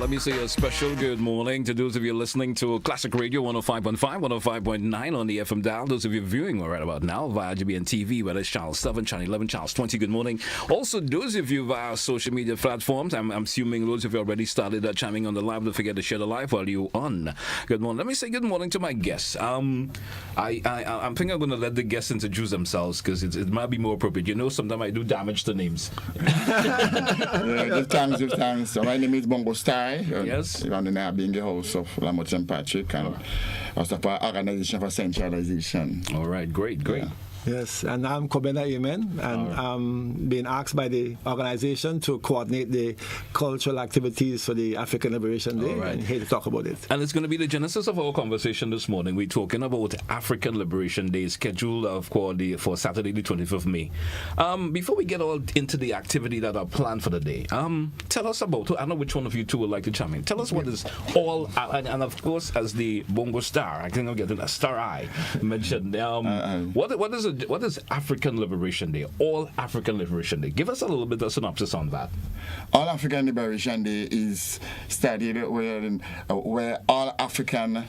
let me say a special good morning to those of you listening to Classic Radio 105.5, 105.9 on the FM dial. Those of you viewing right about now via GBN TV, whether it's Channel 7, Channel 11, Channel 20, good morning. Also, those of you via social media platforms, I'm assuming those of you already started chiming on the live. Don't forget to share the live while you're on. Good morning. Let me say good morning to my guests. I'm thinking I'm going to let the guests introduce themselves because it might be more appropriate. You know, sometimes I do damage to names. Give thanks. So my name is Bongo Stari. Yes. I'm being the host of Lamont and Patrick and as a part organization for centralization. All right, great. Yeah. Yes, and I'm Kwabena, and I'm being asked by the organization to coordinate the cultural activities for the African Liberation Day, and here to talk about it. And it's going to be the genesis of our conversation this morning. We're talking about African Liberation Day, scheduled for Saturday, the 25th of May. Before we get all into the activity that are planned for the day, tell us about, I know which one of you two would like to chime in. Tell us what is all, and of course, as the Bongo Star, I think I'm getting a Stari mentioned. What is African Liberation Day? All African Liberation Day. Give us a little bit of synopsis on that. All African Liberation Day is studied where all African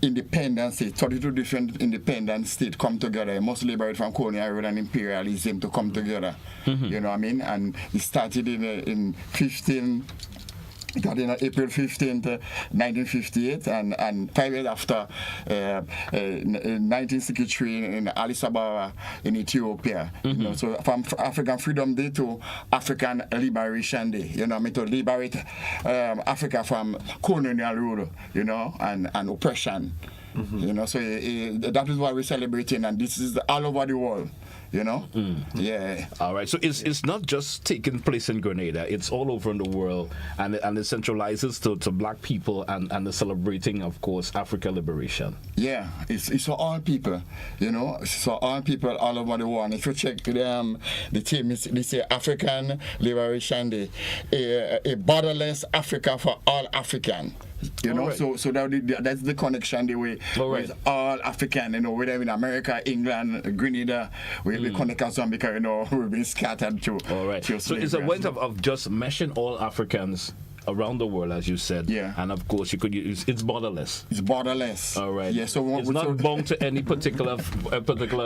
independent states, 32 different independent states come together, most liberate from colonial rule and imperialism to come together. You know what I mean? And it started in April 15th, 1958, and 5 years after 1963 in Addis Ababa in Ethiopia. You know, so from African Freedom Day to African Liberation Day, you know, I mean, to liberate Africa from colonial rule, you know, and oppression. You know, so that is what we're celebrating, and this is all over the world. You know? Yeah. All right. So it's not just taking place in Grenada. It's all over in the world. And it centralizes to black people and the celebrating, of course, Africa liberation. Yeah. It's for all people. You know? It's for all people all over the world. If you check the team, they say African Liberation Day. A borderless Africa for all African. You know, so that's the connection with all African, you know, whether in America, England, Grenada, we connect us on because, you know, we've been scattered to. All right. So it's a way of just meshing all Africans around the world, as you said. Yeah. And of course, you could use it's borderless. It's borderless. All right. Yeah. So it's not bound to any particular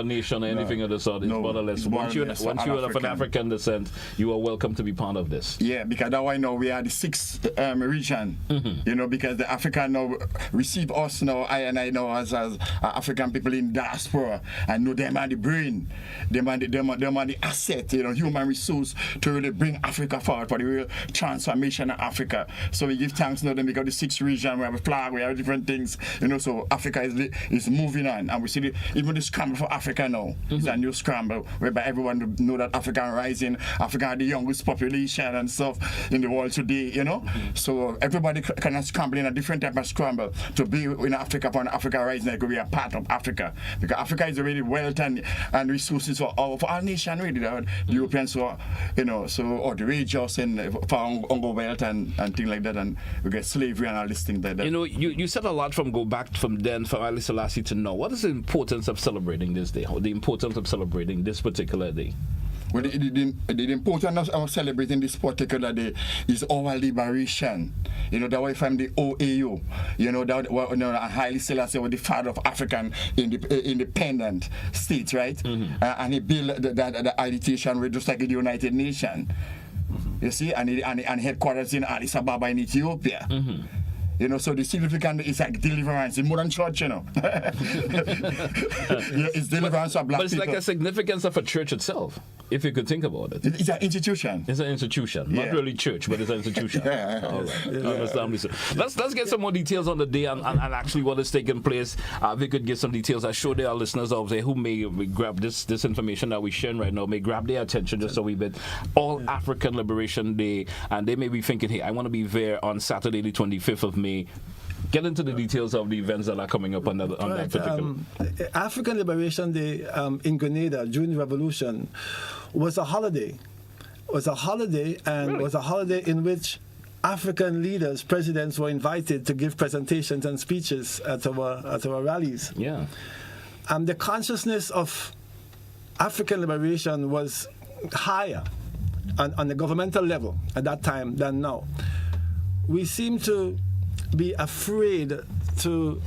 nation or anything of the sort. It's borderless. Once you're of an African descent, you are welcome to be part of this. Yeah, because that's why now we are the sixth region. You know, because the African now receive us now. I know as African people in diaspora. I know them are the brain. Them are the asset. You know, human resource to really bring Africa forward for the real transformation of Africa. So we give thanks now then because the sixth region, we have a flag, we have different things, you know, so Africa is moving on, and we see even the scramble for Africa now is a new scramble whereby everyone know that Africa rising, Africa are the youngest population and stuff in the world today, you know, so everybody can scramble in a different type of scramble to be in Africa, for Africa rising, like we are part of Africa, because Africa is already wealth and resources for our nation, really, the Europeans, so, you know, so, or the regions and for our wealth and things like that, and we get slavery and all these things like that. You know, you said a lot from then from Ali Selassie to now. What is the importance of celebrating this day? Or the importance of celebrating this particular day? Well, the importance of celebrating this particular day is our liberation. You know, that way from the OAU. You know, Haile Selassie was the father of African independent states, right? And he built the agitation with just like the United Nations. You see, and headquarters in Addis Ababa in Ethiopia. You know, so the significance is like deliverance in modern church, you know. It's deliverance of black people. But it's like a significance of a church itself, if you could think about it. It's an institution. It's an institution. Not really church, but it's an institution. All right. Understandably so. Let's get some more details on the day and actually what is taking place. If you could give some details, I'm sure there are listeners out there who may grab this information that we're sharing right now, may grab their attention just a wee bit. All African Liberation Day, and they may be thinking, hey, I want to be there on Saturday the 25th of May. Get into the details of the events that are coming up on that particular. African Liberation Day in Grenada during the revolution was a holiday. Was a holiday in which African leaders, presidents were invited to give presentations and speeches at our rallies. Yeah. The consciousness of African liberation was higher on the governmental level at that time than now. we seem to be afraid to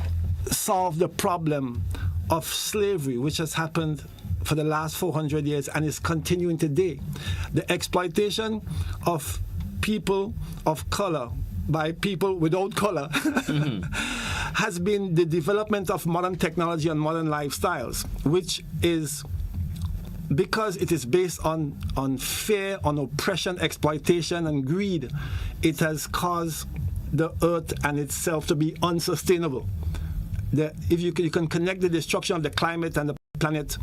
solve the problem of slavery, which has happened for the last 400 years and is continuing today. The exploitation of people of color by people without color has been the development of modern technology and modern lifestyles, which is because it is based on fear, on oppression, exploitation, and greed. It has caused the earth and itself to be unsustainable. If you can connect the destruction of the climate and the planet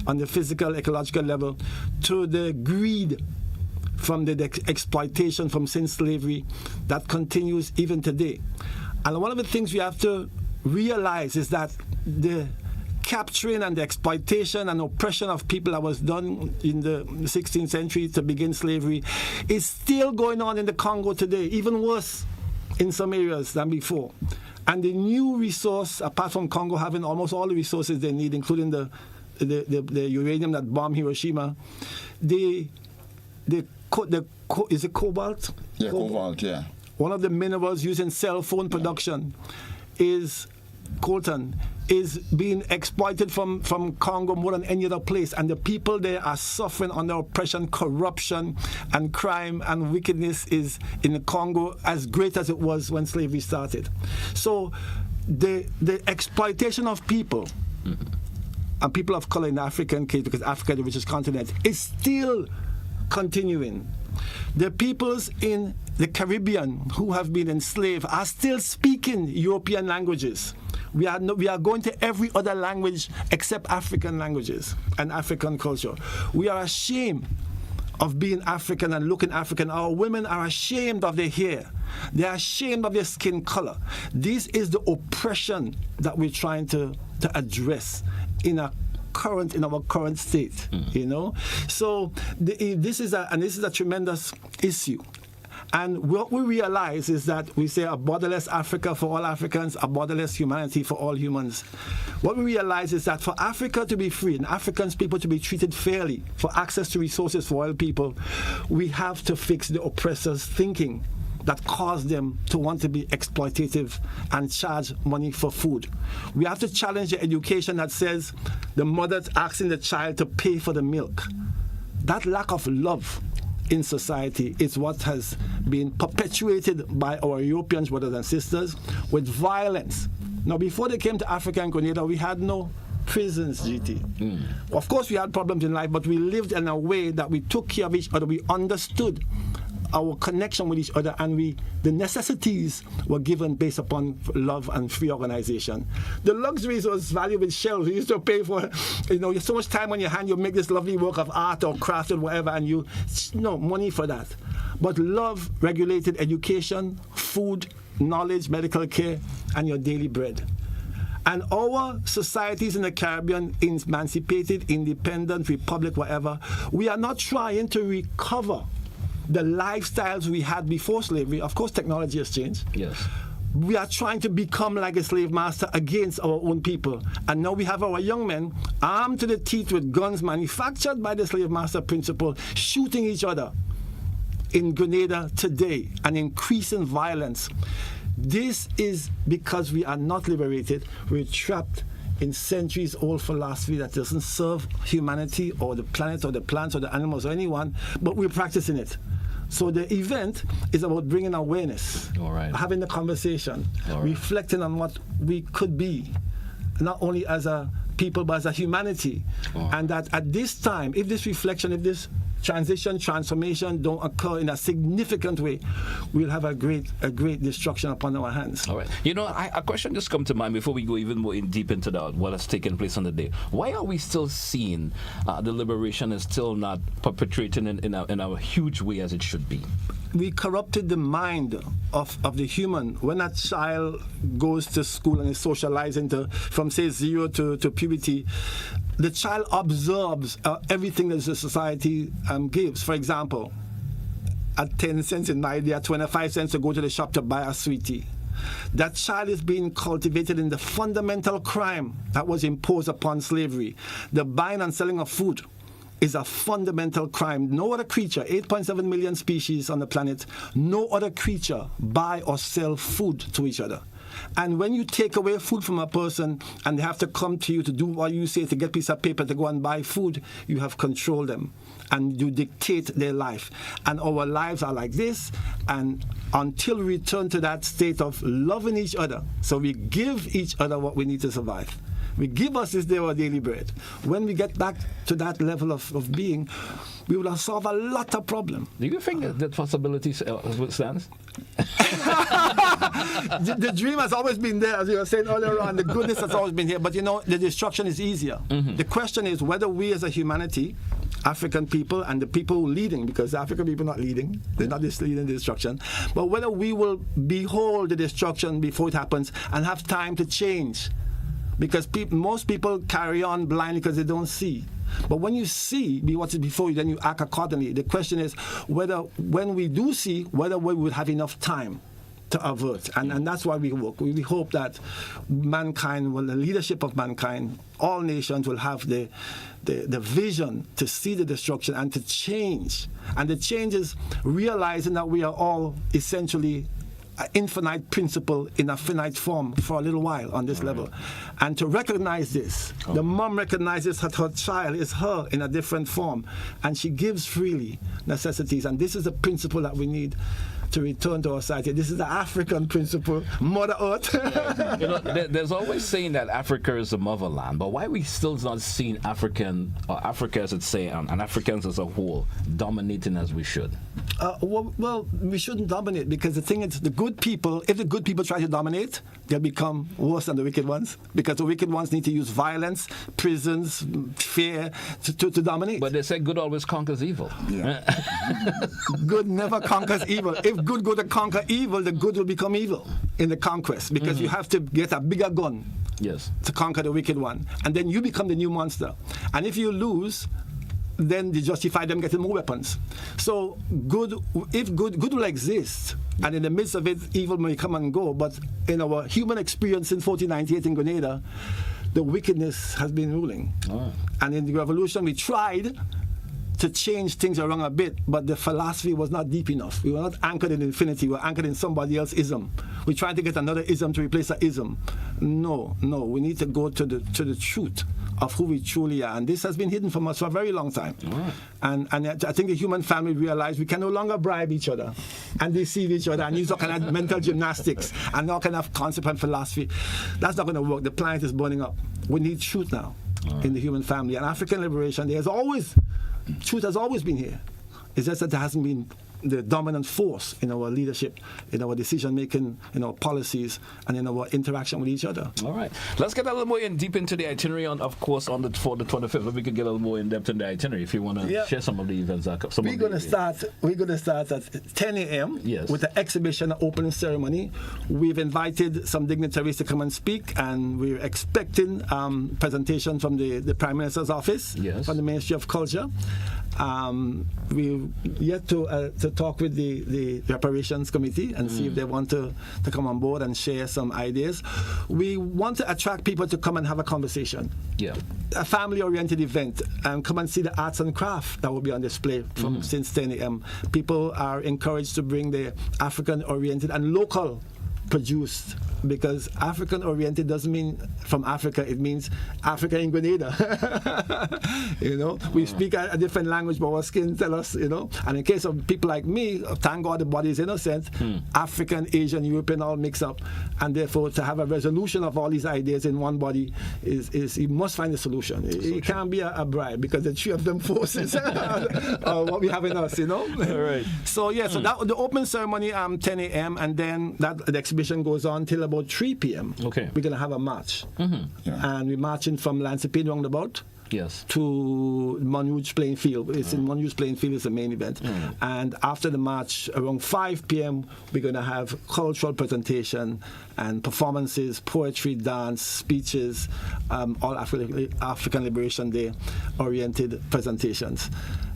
on the physical, ecological level to the greed from the exploitation from since slavery that continues even today. And one of the things we have to realize is that the capturing and the exploitation and oppression of people that was done in the 16th century to begin slavery is still going on in the Congo today, even worse in some areas than before. And the new resource, apart from Congo having almost all the resources they need, including the uranium that bombed Hiroshima, is it cobalt? Yeah, cobalt, yeah. One of the minerals used in cell phone production is coltan, is being exploited from Congo more than any other place. And the people there are suffering under oppression, corruption, and crime and wickedness is in the Congo as great as it was when slavery started. So the exploitation of people, and people of color in the African case, because Africa is the richest continent, is still continuing. The peoples in the Caribbean who have been enslaved are still speaking European languages. We are going to every other language except African languages and African culture. We are ashamed of being African and looking African. Our women are ashamed of their hair. They are ashamed of their skin color. This is the oppression that we're trying to address in our current state, you know. So this is a tremendous issue. And what we realize is that we say a borderless Africa for all Africans, a borderless humanity for all humans. What we realize is that for Africa to be free and African people to be treated fairly, for access to resources for all people, we have to fix the oppressors' thinking that caused them to want to be exploitative and charge money for food. We have to challenge the education that says the mother's asking the child to pay for the milk. That lack of love in society is what has been perpetuated by our European brothers and sisters with violence. Now, before they came to Africa and Grenada, we had no prisons, GT. Of course, we had problems in life, but we lived in a way that we took care of each other. We understood our connection with each other, and the necessities were given based upon love and free organization. The luxuries was valued with shells. You used to pay for, so much time on your hand, you make this lovely work of art or craft or whatever, and money for that. But love regulated education, food, knowledge, medical care, and your daily bread. And our societies in the Caribbean, emancipated, independent, republic, whatever, we are not trying to recover the lifestyles we had before slavery. Of course, technology has changed. Yes. We are trying to become like a slave master against our own people. And now we have our young men armed to the teeth with guns manufactured by the slave master principle, shooting each other in Grenada today and increasing violence. This is because we are not liberated. We're trapped in centuries-old philosophy that doesn't serve humanity or the planet or the plants or the animals or anyone, but we're practicing it. So the event is about bringing awareness, having the conversation, reflecting on what we could be, not only as a people but as a humanity. And that at this time, if this reflection, if this transformation don't occur in a significant way, we'll have a great destruction upon our hands. All right. A question just come to mind before we go even more deep into what has taken place on the day. Why are we still seeing the liberation is still not perpetrating in a huge way as it should be? We corrupted the mind of the human. When a child goes to school and is socializing from say 0 to puberty, the child absorbs everything that the society gives. For example, at 10 cents in my day, 25 cents to go to the shop to buy a sweetie. That child is being cultivated in the fundamental crime that was imposed upon slavery, the buying and selling of food. is a fundamental crime. No other creature, 8.7 million species on the planet, no other creature buy or sell food to each other. And when you take away food from a person and they have to come to you to do what you say, to get a piece of paper to go and buy food, you have controlled them and you dictate their life. And our lives are like this, and until we return to that state of loving each other, so we give each other what we need to survive. We give us this day our daily bread. When we get back to that level of being, we will have solved a lot of problems. Do you think that possibility stands? The dream has always been there, as you were saying earlier on. The goodness has always been here. But the destruction is easier. Mm-hmm. The question is whether we as a humanity, African people and the people leading, because African people are not leading, they're not just leading the destruction, but whether we will behold the destruction before it happens and have time to change. Because most people carry on blindly because they don't see. But when you see what's before you, then you act accordingly. The question is whether, when we do see, whether we would have enough time to avert. And that's why we work. We hope that mankind, the leadership of mankind, all nations will have the vision to see the destruction and to change. And the change is realizing that we are all essentially an infinite principle in a finite form for a little while on this level. And to recognize this, the mom recognizes that her child is her in a different form, and she gives freely necessities. And this is the principle that we need to return to our society. This is the African principle, Mother Earth. There's always saying that Africa is the motherland, but why we still not seeing Africa, as it's say, and Africans as a whole, dominating as we should? Well, we shouldn't dominate, because the thing is, the good people, if the good people try to dominate, they'll become worse than the wicked ones, because the wicked ones need to use violence, prisons, fear to dominate. But they say good always conquers evil. Yeah. Good never conquers evil. If good go to conquer evil, the good will become evil in the conquest, because you have to get a bigger gun to conquer the wicked one, and then you become the new monster. And if you lose, then they justify them getting more weapons. So good will exist, and in the midst of it, evil may come and go. But in our human experience since 1498 in Grenada, the wickedness has been ruling. And in the revolution, we tried to change things around a bit, but the philosophy was not deep enough. We were not anchored in infinity, we were anchored in somebody else's ism. We tried to get another ism to replace an ism. No, we need to go to the truth of who we truly are, and this has been hidden from us for a very long time. And I think the human family realized we can no longer bribe each other and deceive each other and use all kind of mental gymnastics and all kind of concept and philosophy. That's not going to work. The planet is burning up. We need truth now in the human family. And African liberation, truth has always been here. It's just that there hasn't been the dominant force in our leadership, in our decision making, in our policies, and in our interaction with each other. All right, let's get a little more deep into the itinerary. For the 25th, if we could get a little more in depth in the itinerary, if you want to share some of the events. We're going to start at 10 a.m. with the exhibition opening ceremony. We've invited some dignitaries to come and speak, and we're expecting presentation from the Prime Minister's office, from the Ministry of Culture. We've yet to talk with the reparations committee and see if they want to come on board and share some ideas. We want to attract people to come and have a conversation. A family-oriented event, and come and see the arts and craft that will be on display from since 10 a.m. People are encouraged to bring the African-oriented and local produced, because African-oriented doesn't mean from Africa, it means Africa in Grenada. We speak a different language, but our skin tell us, and in case of people like me, thank God the body is innocent, African, Asian, European all mix up, and therefore to have a resolution of all these ideas in one body is you must find a solution. It can't be a bribe, because the three of them forces what we have in us, All right. So so that the open ceremony 10 a.m. and then the exhibition goes on till about 3 p.m. Okay. We're going to have a march. And we're marching from Lancipede roundabout to Monuge Playing Field. It's in Monuge Playing Field is the main event. And after the march, around 5 p.m., we're going to have cultural presentation and performances, poetry, dance, speeches, all African Liberation Day oriented presentations.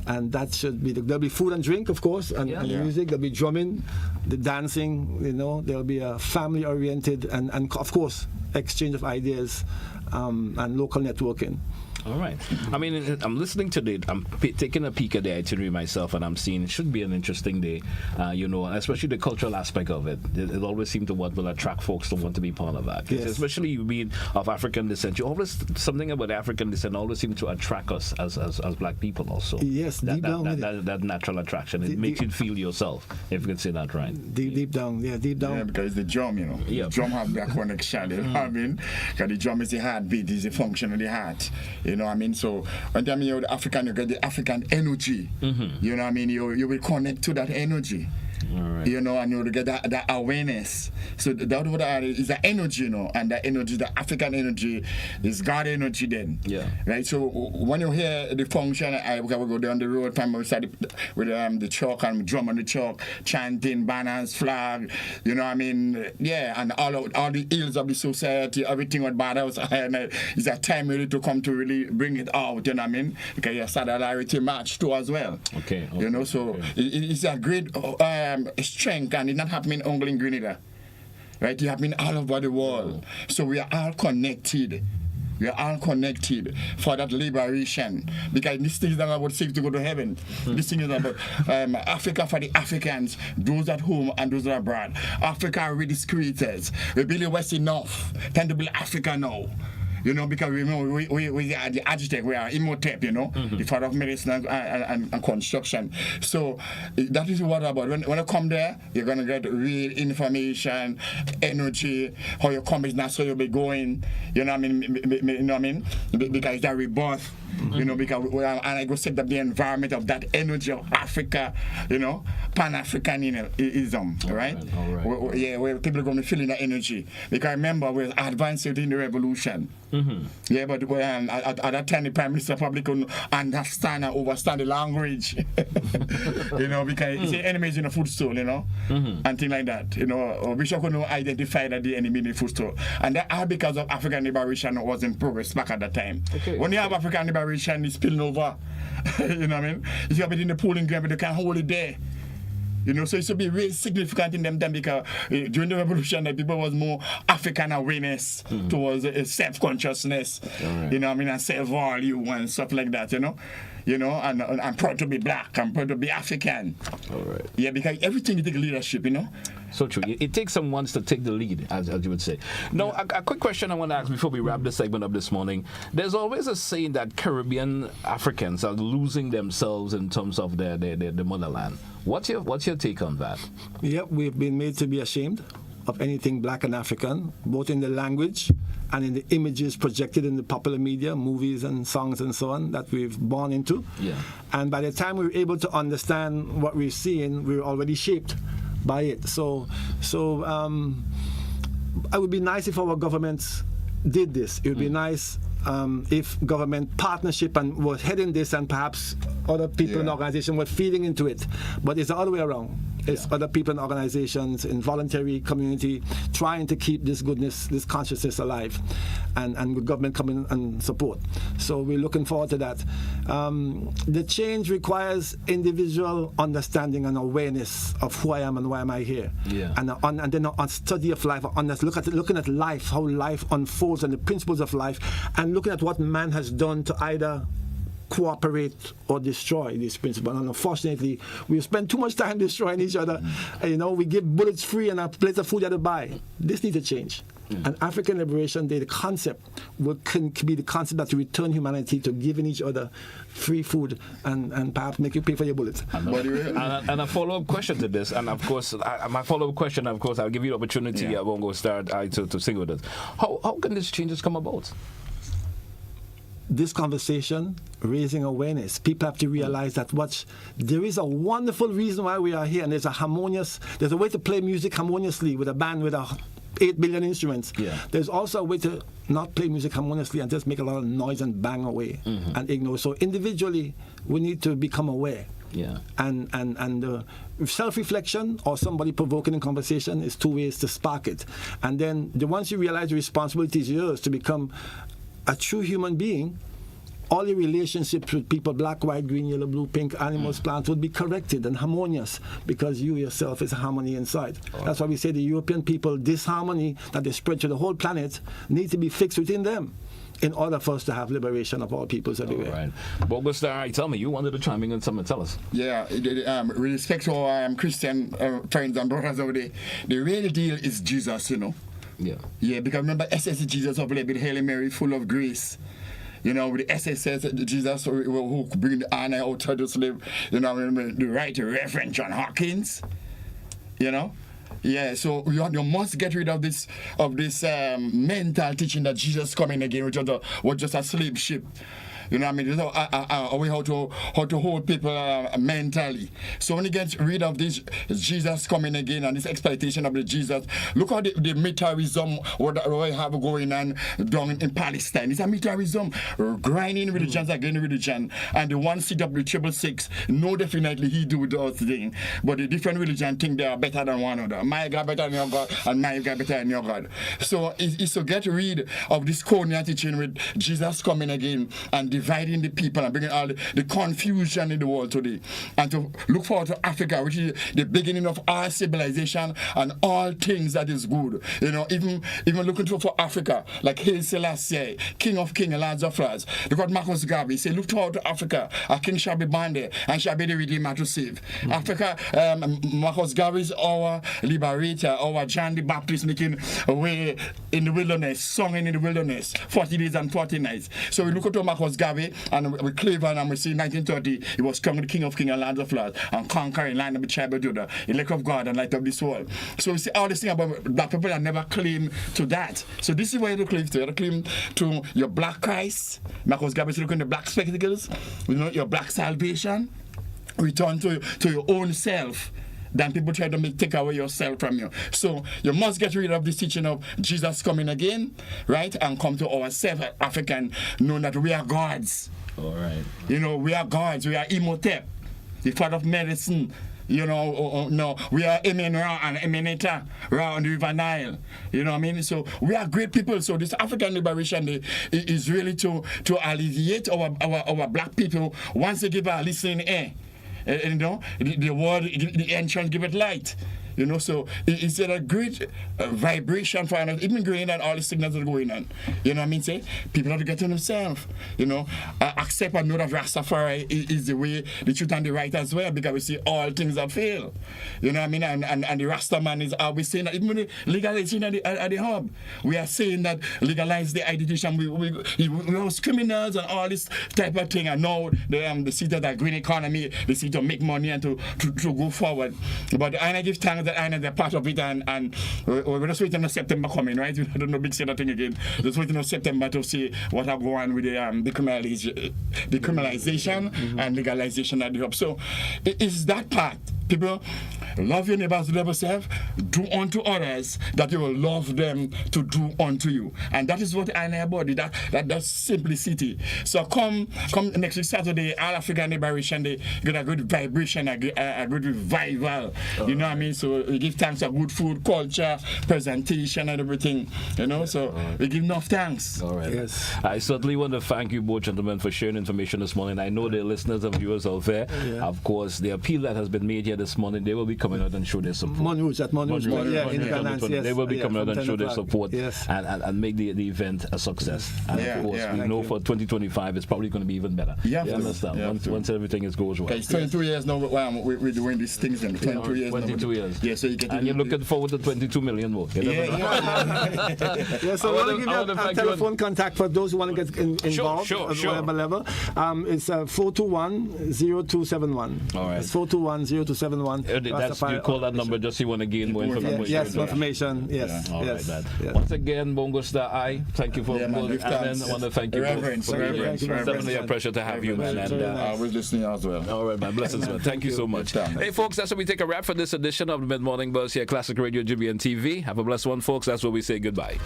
And that should be, there'll be food and drink, of course, and music, there'll be drumming, the dancing, there'll be a family-oriented and of course, exchange of ideas and local networking. All right. I mean, I'm listening to it. I'm taking a peek at the itinerary myself, and I'm seeing it should be an interesting day, especially the cultural aspect of it. It always seems to what will attract folks to want to be part of that. Yes. Especially you being of African descent. You always, something about African descent always seems to attract us as black people also. Yes, deep down. That natural attraction. It makes you feel yourself, if you can say that right. Deep down. Yeah, because the drum, Yeah. The drum have that connection, you know what I mean? Because the drum is the heartbeat, is the function of the heart. You know what I mean? So when you're the African, you get the African energy. You know what I mean? You will connect to that energy. All right. You know, and you get that awareness. So that what is the energy, you know, and that energy, the African energy, is God energy then. Yeah. Right. So when you hear the function, I will go down the road, time we start with the chalk and drum on the chalk, chanting, banners, flag. You know what I mean? Yeah, and all the ills of the society, everything what bad house, and it's a time really to come to really bring it out. You know what I mean? Because you solidarity march too as well. Okay. You know, so it's a great strength, and it's not happening only in Grenada, right? It happening all over the world. So we are all connected. We are all connected for that liberation, because this thing is not about safe to go to heaven. This thing is about Africa for the Africans, those at home and those abroad. Africa are really creators. We believe West enough. Time to build Africa now. You know, because we are the architect, we are Imhotep, you know, the father of medicine and construction. So that is what about. When you come there, you're going to get real information, energy, how your come is not so you'll be going, you know what I mean? You know what I mean? Because it's a rebirth. You know, because and I go set up the environment of that energy of Africa, you know, Pan-Africanism, right? All right. Yeah, where people are going to feel in that energy. Because remember, we're advancing in the revolution. Yeah, but at that time, the Prime Minister probably couldn't understand and understand the language. You know, because it's the enemies in the food store, you know, and things like that. You know, or Bishop couldn't identify that the enemy in the food store. And that all because of African liberation was in progress back at that time. Okay. When you have African liberation, it's spilling over. You know what I mean? If you have it in the pooling ground, but they can't hold it there. You know, so it should be really significant in them time, because during the revolution, the people was more African awareness towards self-consciousness, you know what I mean, and self-value and stuff like that, you know. You know, and I'm proud to be black, I'm proud to be African. All right. Yeah, because everything you take leadership, you know. So true. It takes someone to take the lead, as you would say. Now, a quick question I want to ask before we wrap this segment up this morning. There's always a saying that Caribbean Africans are losing themselves in terms of their motherland. What's your take on that? Yep, we've been made to be ashamed of anything black and African, both in the language and in the images projected in the popular media, movies and songs and so on, that we've born into. Yeah. And by the time we were able to understand what we're seeing, we were already shaped by it. So it would be nice if our governments did this. It would be nice if government partnership and was heading this, and perhaps other people in organizations were feeding into it. But it's the other way around. It's other people in organizations, in voluntary community, trying to keep this goodness, this consciousness alive, and with government coming and support. So we're looking forward to that. The change requires individual understanding and awareness of who I am and why am I here. Yeah. And then a study of life, looking at life, how life unfolds and the principles of life, and looking at what man has done to either cooperate or destroy this principle. And unfortunately, we spend too much time destroying each other. You know, we give bullets free and a plate of food you have to buy. This needs to change. And African Liberation Day, the concept can be the concept that return humanity to giving each other free food and perhaps make you pay for your bullets. And a follow-up question to this, and of course, my follow-up question, of course, I'll give you the opportunity, Bongo, to sing with us. How can these changes come about? This conversation, raising awareness. People have to realize that there is a wonderful reason why we are here, and there's a way to play music harmoniously with a band with 8 billion instruments. Yeah. There's also a way to not play music harmoniously and just make a lot of noise and bang away and ignore. So individually, we need to become aware. Yeah. And self-reflection or somebody provoking in conversation is 2 ways to spark it. And then once you realize the responsibility is yours to become a true human being, all your relationships with people, black, white, green, yellow, blue, pink, animals, plants, would be corrected and harmonious, because you yourself is harmony inside. That's why we say the European people, disharmony that they spread to the whole planet needs to be fixed within them. in order for us to have liberation of all peoples everywhere. All right. Bongo Stari, tell me, you wanted to chime in on something. Tell us. Yeah, with respect to our Christian friends and brothers over there, the real deal is Jesus, you know. Yeah. Yeah, because remember, SS Jesus of with Hail Mary, full of grace. You know, with the SSS, Jesus who bring the honor out to the slave, you know, the right Reverend John Hawkins, you know. Yeah, so you must get rid of this mental teaching that Jesus coming again, which was just a slave ship. You know what I mean? A way how to hold people mentally. So when you get rid of this Jesus coming again and this exploitation of the Jesus, look how the militarism what we have going on down in Palestine. It's a militarism, grinding religions against religion. And the one seat of the 666, no, definitely he do those things. But the different religion think they are better than one another. My God better than your God, and my God better than your God. So it's to get rid of this colonial teaching with Jesus coming again and dividing the people and bringing all the confusion in the world today, and to look forward to Africa, which is the beginning of our civilization and all things that is good. You know, even looking for Africa, like Haile Selassie, King of Kings, Lords of Lords. Look at Marcus Garvey say, look forward to Africa, a king shall be born there and shall be the Redeemer to save. Africa, Marcus Garvey is our liberator, our John the Baptist making a way in the wilderness, song in the wilderness, 40 days and 40 nights. So we look at Marcus Garvey and we Cleveland and we see 1930, he was coming the King of Kings and Lords of Lords and conquering land of the tribe of Judah, elect of God and light of this world. So we see all this thing about black people that never claim to that. So this is where you claim to. You claim to your black Christ, Marcus Garvey is looking at the black spectacles, you know, your black salvation, return to your own self. Then people try to take away yourself from you. So you must get rid of this teaching of Jesus coming again, right? And come to ourselves, African, knowing that we are gods. All right. You know, we are gods. We are Imhotep, the father of medicine. You know, no, we are Emin-Ra and Eminata, Ra on the River Nile. You know what I mean? So we are great people. So this African Liberation Day is really to alleviate our black people once they give a listening ear. You know, the word, the entrance give it light. You know, so it's a great vibration for us, even going on all the signals that are going on. You know what I mean? Say, people have to get to themselves. You know, accept and know that Rastafari is the way, the truth and the right as well, because we see all things that fail. You know what I mean? And the Rasta man is always saying that even with the legalization at the hub, we are saying that legalize the identity. We was criminals and all this type of thing. And now the see that green economy, they see to make money and to go forward. But I give thanks that I know they're part of it, and we're just waiting on September coming, right? We don't know big say that thing again. Just waiting on September to see what are going on with the decriminalization and legalization at the hub. So it's that part. People, love your neighbors to love yourself, do unto others that you will love them to do unto you. And that is what I know about it, that's simplicity. So come next week Saturday, All African Liberation Day, get a good vibration, a good revival. You know what I mean? So we give thanks for good food, culture, presentation and everything. You know, so we give enough thanks. All right. Yes. I certainly want to thank you both gentlemen for sharing information this morning. I know the listeners and viewers out there. Yeah. Of course, the appeal that has been made here this morning, they will be coming out and show their support. Monrouge, in Ghana, yes. They will be coming out and show their support, yes, and make the event a success. And of course, we know for 2025 it's probably going to be even better. Yeah, you understand? Once everything goes well. Okay, it's 22 years now we're doing these things. 22 years. 22 years. Yeah, so you get. And you're looking forward to 22 million more. Yeah, so I want to give you a telephone contact for those who want to get involved at whatever level. It's 421-0271. All right. It's 421-0271. You call that number just so you want to gain more information. Yes, more information. Yes. All right, Dad. Once again, Bongo Stari, thank you for and then I want to thank you Reverence. It's definitely a pleasure to have you, man. And I was listening as well. All right, man. Blessings, man. Thank you so much. Hey, folks, that's where we take a wrap for this edition of the Mid-Morning Buzz here, Classic Radio, GBN TV. Have a blessed one, folks. That's where we say goodbye.